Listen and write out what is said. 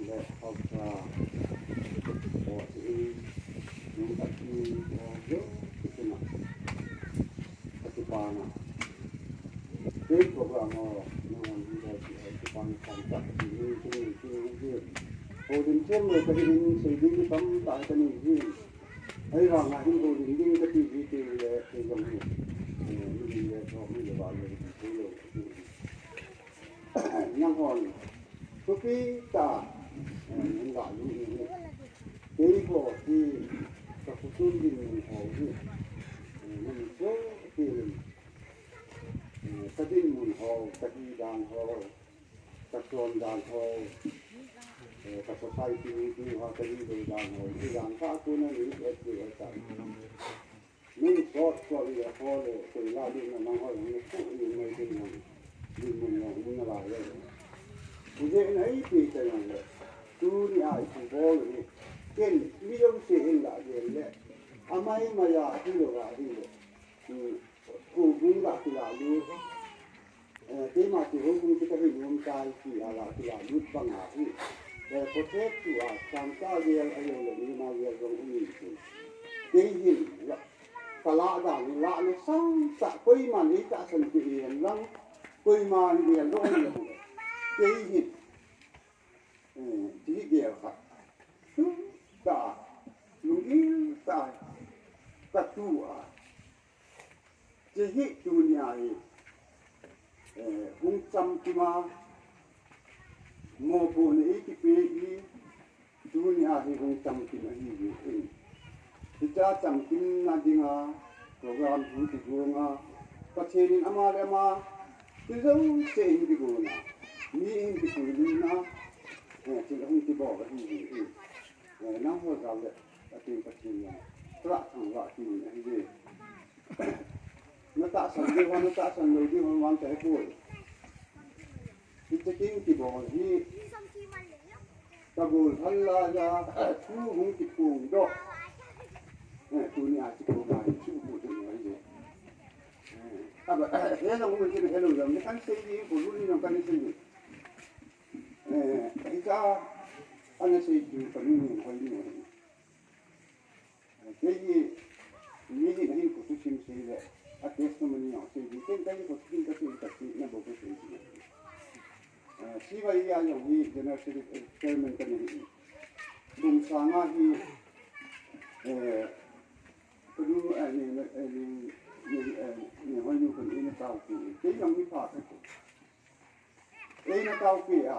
le hausa o yung tati yo kitna katipana cái program nó quan trọng như hồ đình trên người cái hình xây dựng tấm tại cái này hay là ngài hình hồ đình cái gì thì dòng này mình cho mình vào được cái lối nhang hòn có cái cả những loại những cái hồ thì các khu trung bình hồ thì mình số thì cái gì mùn hồ cái gì đàn hồ cái xuân đàn hồ cái society thì họ cái gì đồ đàn hồ thì đàn khác cũng là những cái gì ở tại mình có là hồ để từ là đi là mang hỏi những cái những người thì mình là lại rồi bây này thì cái này tu ni ai cũng có rồi cái lý do gì là gì đấy amai mà là cái đồ là gì cũng là cái là luôn cái mà chỉ cũng cái hình dung cái thì là lúc bằng à thì có thể là tham gia về ai là đi mà về trong cái hình là cả lạ nó sang cả quay mà đi cả sân thị lăng quay mà đi rồi cái hình chỉ kia cả cả lúc ý cả tu à chỉ hết dunia hung chăm kima ngô bồn ấy cái gì dunia thì hung chăm kima gì thì cha chăm kim na dinga program hung thì gonga có thể nên ama thì giống sẽ hình thì gona mi hình thì gona chỉ là hung thì bỏ cái gì nó hồi đầu đấy thì có thể là thằng vợ thì gì nó tạo sản phẩm nó tạo sản phẩm đi hoàn toàn thôi thì cái gì bỏ gì ta bồi thân là ra thu hung thì cùng đó tu nhà chỉ có bài chịu phụ thuộc nói gì thế là mình chỉ được hiểu rằng cái xây gì của luôn là cái xây gì cái ra anh xây dựng phải mình phải như này cái gì như thế này của tôi xin xây đấy testimony xây dựng cái của tôi cái nó bảo cái xây dựng si vậy à giống như cái này xây experiment cái này đúng sang à thì cái đó này hơi nhiều phần in tàu thì cái giống như phạt ấy nó tàu kia à